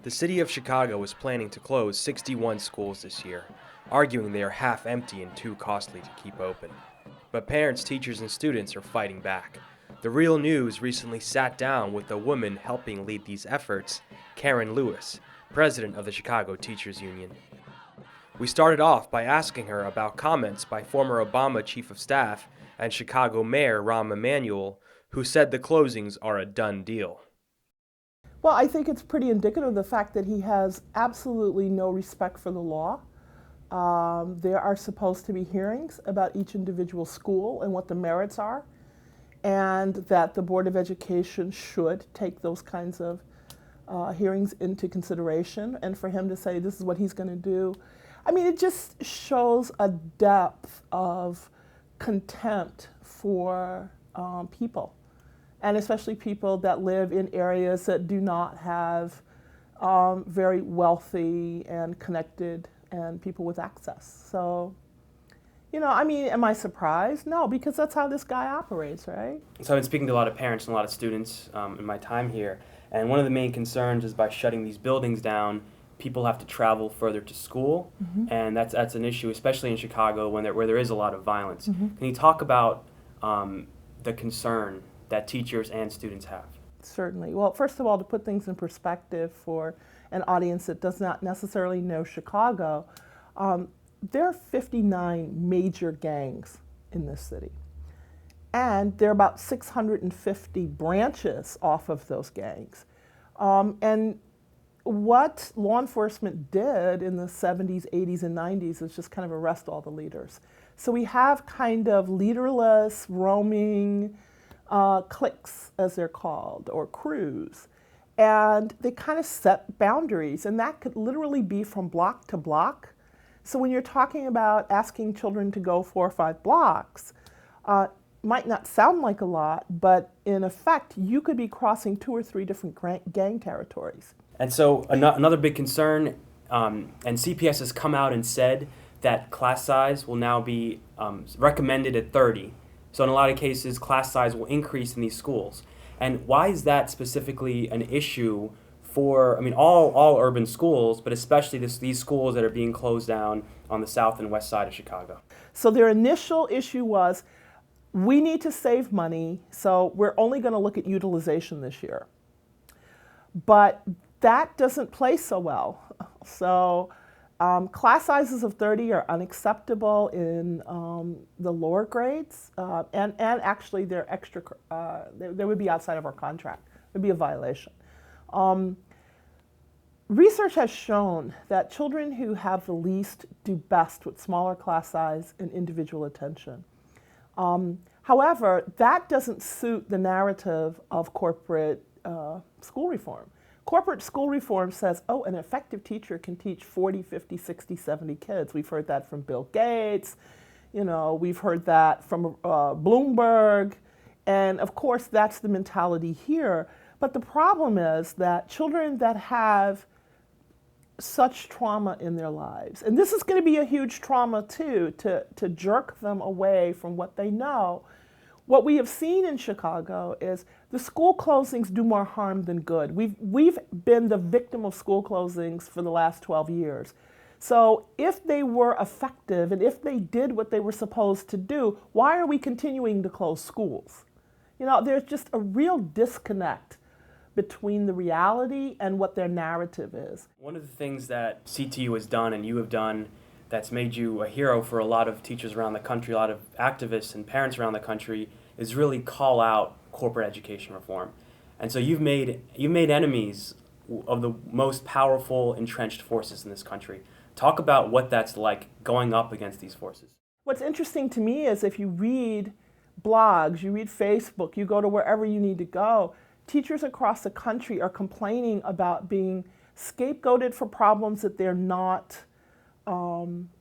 The city of Chicago is planning to close 61 schools this year, arguing they are half empty and too costly to keep open. But parents, teachers, and students are fighting back. The Real News recently sat down with a woman helping lead these efforts, Karen Lewis, president of the Chicago Teachers Union. We started off by asking her about comments by former Obama Chief of Staff and Chicago Mayor Rahm Emanuel, who said the closings are a done deal. Well, I think it's pretty indicative of the fact that he has absolutely no respect for the law. There are supposed to be hearings about each individual school and what the merits are, and that the Board of Education should take those kinds of hearings into consideration. And for him to say this is what he's going to do, I mean, it just shows a depth of contempt for people, and especially people that live in areas that do not have very wealthy and connected and people with access. So, you know, I mean, am I surprised? No, because that's how this guy operates, right? So I've been speaking to a lot of parents and a lot of students in my time here, and one of the main concerns is by shutting these buildings down, people have to travel further to school, and that's an issue, especially in Chicago where there is a lot of violence. Can you talk about the concern that teachers and students have? Certainly. Well, first of all, to put things in perspective for an audience that does not necessarily know Chicago, there are 59 major gangs in this city. And there are about 650 branches off of those gangs. And what law enforcement did in the 70s, 80s, and 90s is just kind of arrest all the leaders. So we have kind of leaderless, roaming cliques, as they're called, or crews. And they kind of set boundaries, and that could literally be from block to block. So when you're talking about asking children to go 4 or 5 blocks, might not sound like a lot, but in effect, you could be crossing 2 or 3 different gang territories. And so another big concern, and CPS has come out and said that class size will now be recommended at 30. So in a lot of cases, class size will increase in these schools. And why is that specifically an issue for, I mean, all urban schools, but especially these schools that are being closed down on the south and west side of Chicago? So their initial issue was, we need to save money, so we're only going to look at utilization this year. But that doesn't play so well. So class sizes of 30 are unacceptable in the lower grades, and actually they're extra, they would be outside of our contract. It would be a violation. Research has shown that children who have the least do best with smaller class size and individual attention. However, that doesn't suit the narrative of corporate school reform. Corporate school reform says, oh, an effective teacher can teach 40, 50, 60, 70 kids. We've heard that from Bill Gates. You know, we've heard that from Bloomberg. And of course, that's the mentality here. But the problem is that children that have such trauma in their lives, and this is going to be a huge trauma too, to jerk them away from what they know. What we have seen in Chicago is the school closings do more harm than good. We've been the victim of school closings for the last 12 years. So if they were effective and if they did what they were supposed to do, why are we continuing to close schools? You know, there's just a real disconnect between the reality and what their narrative is. One of the things that CTU has done and you have done that's made you a hero for a lot of teachers around the country, a lot of activists and parents around the country, is really call out corporate education reform. And so you've made enemies of the most powerful entrenched forces in this country. Talk about what that's like going up against these forces. What's interesting to me is if you read blogs, you read Facebook, you go to wherever you need to go, teachers across the country are complaining about being scapegoated for problems that they're not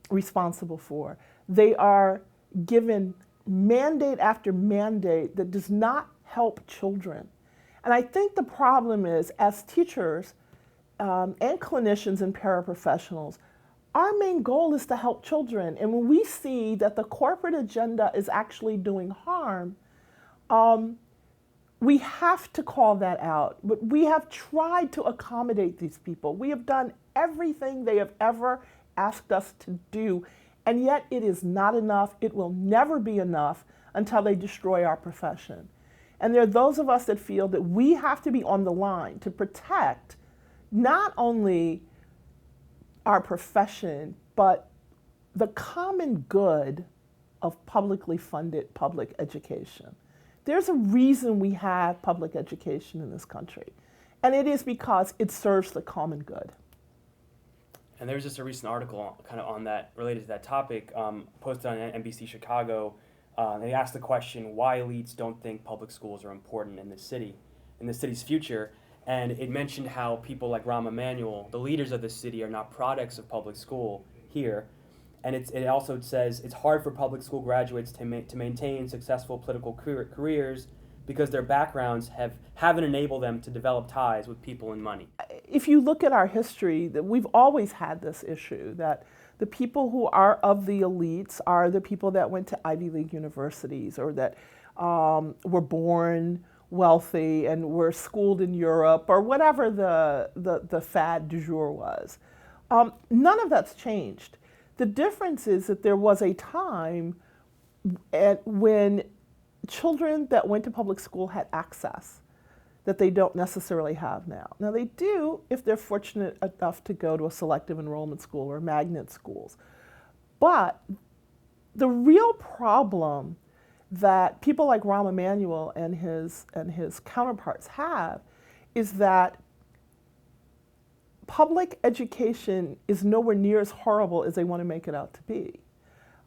responsible for. They are given mandate after mandate that does not help children. And I think the problem is, as teachers and clinicians and paraprofessionals, our main goal is to help children. And when we see that the corporate agenda is actually doing harm, we have to call that out. But we have tried to accommodate these people. We have done everything they have ever asked us to do, and yet it is not enough. It will never be enough until they destroy our profession. And there are those of us that feel that we have to be on the line to protect not only our profession, but the common good of publicly funded public education. There's a reason we have public education in this country, and it is because it serves the common good. And there was just a recent article kind of on that, related to that topic, posted on NBC Chicago. They asked the question, why elites don't think public schools are important in this city, in the city's future. And it mentioned how people like Rahm Emanuel, the leaders of the city, are not products of public school here. And it also says it's hard for public school graduates to maintain successful political careers because their backgrounds haven't enabled them to develop ties with people and money. If you look at our history, that we've always had this issue that the people who are of the elites are the people that went to Ivy League universities or that were born wealthy and were schooled in Europe or whatever the fad du jour was. None of that's changed. The difference is that there was a time when children that went to public school had access that they don't necessarily have now. Now they do if they're fortunate enough to go to a selective enrollment school or magnet schools. But the real problem that people like Rahm Emanuel and his counterparts have is that public education is nowhere near as horrible as they want to make it out to be.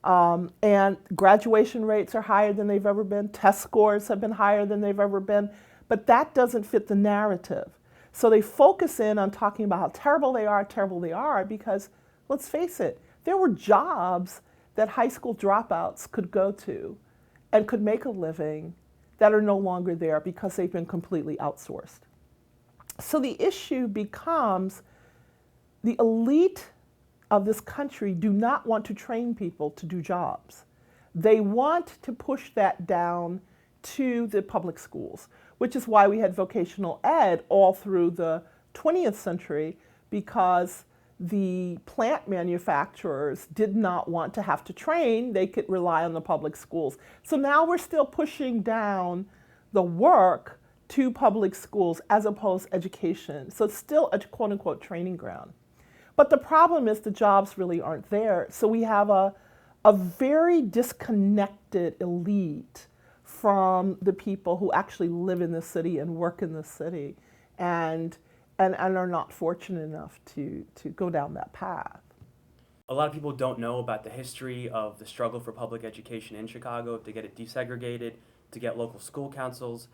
And graduation rates are higher than they've ever been. Test scores have been higher than they've ever been. But that doesn't fit the narrative. So they focus in on talking about how terrible they are, because let's face it, there were jobs that high school dropouts could go to and could make a living that are no longer there because they've been completely outsourced. So the issue becomes the elite of this country do not want to train people to do jobs. They want to push that down to the public schools, which is why we had vocational ed all through the 20th century, because the plant manufacturers did not want to have to train. They could rely on the public schools. So now we're still pushing down the work to public schools as opposed to education. So it's still a quote unquote training ground. But the problem is the jobs really aren't there. So we have a very disconnected elite from the people who actually live in the city and work in the city and are not fortunate enough to go down that path. A lot of people don't know about the history of the struggle for public education in Chicago, to get it desegregated, to get local school councils.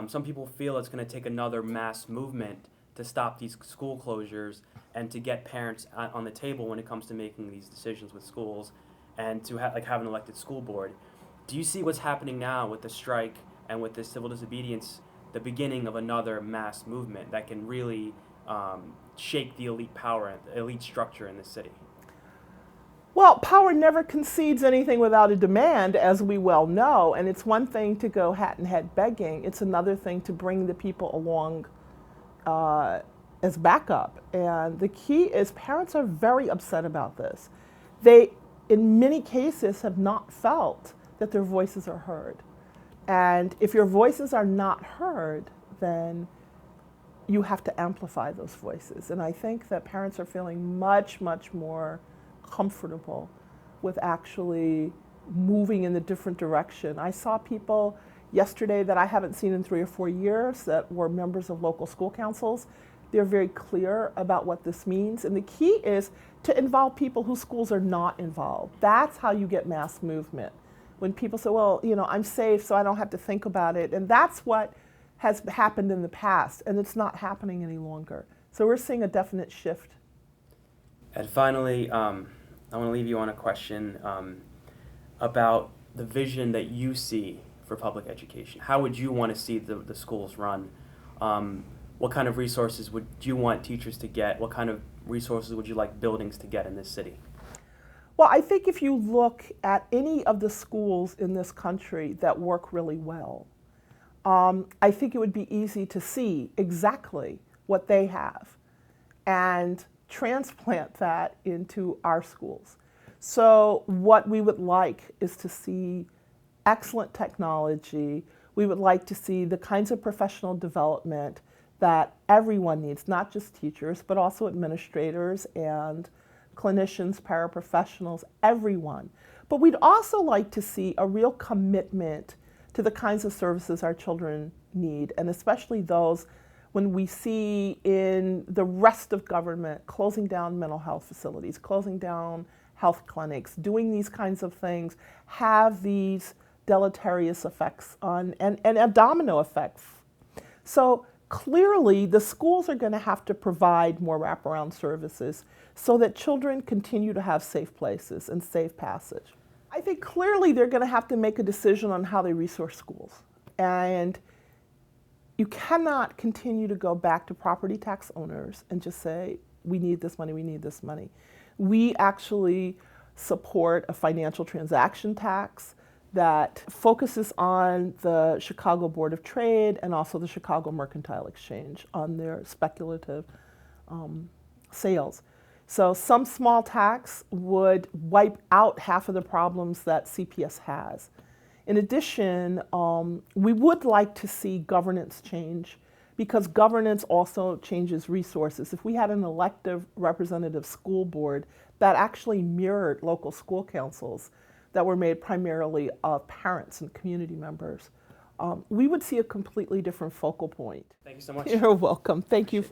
Some people feel it's going to take another mass movement to stop these school closures and to get parents on the table when it comes to making these decisions with schools and to have an elected school board. Do you see what's happening now with the strike and with the civil disobedience, the beginning of another mass movement that can really shake the elite power, the elite structure in the city? Well, power never concedes anything without a demand, as we well know, and it's one thing to go hat and head begging. It's another thing to bring the people along as backup. And the key is parents are very upset about this. They, in many cases, have not felt that their voices are heard. And if your voices are not heard, then you have to amplify those voices. And I think that parents are feeling much, much more comfortable with actually moving in a different direction. I saw people yesterday that I haven't seen in 3 or 4 years that were members of local school councils. They're very clear about what this means. And the key is to involve people whose schools are not involved. That's how you get mass movement. When people say, well, I'm safe, so I don't have to think about it. And that's what has happened in the past, and it's not happening any longer. So we're seeing a definite shift. And finally, I want to leave you on a question about the vision that you see for public education. How would you want to see the schools run? What kind of resources would you want teachers to get? What kind of resources would you like buildings to get in this city? Well, I think if you look at any of the schools in this country that work really well, I think it would be easy to see exactly what they have and transplant that into our schools. So what we would like is to see excellent technology. We would like to see the kinds of professional development that everyone needs, not just teachers, but also administrators and clinicians, paraprofessionals, everyone. But we'd also like to see a real commitment to the kinds of services our children need, and especially those when we see in the rest of government closing down mental health facilities, closing down health clinics, doing these kinds of things, have these deleterious effects on, and domino effects. So clearly the schools are going to have to provide more wraparound services so that children continue to have safe places and safe passage. I think clearly they're going to have to make a decision on how they resource schools. And you cannot continue to go back to property tax owners and just say, we need this money, we need this money. We actually support a financial transaction tax that focuses on the Chicago Board of Trade and also the Chicago Mercantile Exchange on their speculative sales. So some small tax would wipe out half of the problems that CPS has. In addition, we would like to see governance change because governance also changes resources. If we had an elective representative school board that actually mirrored local school councils that were made primarily of parents and community members, we would see a completely different focal point. Thank you so much. You're welcome. Thank you.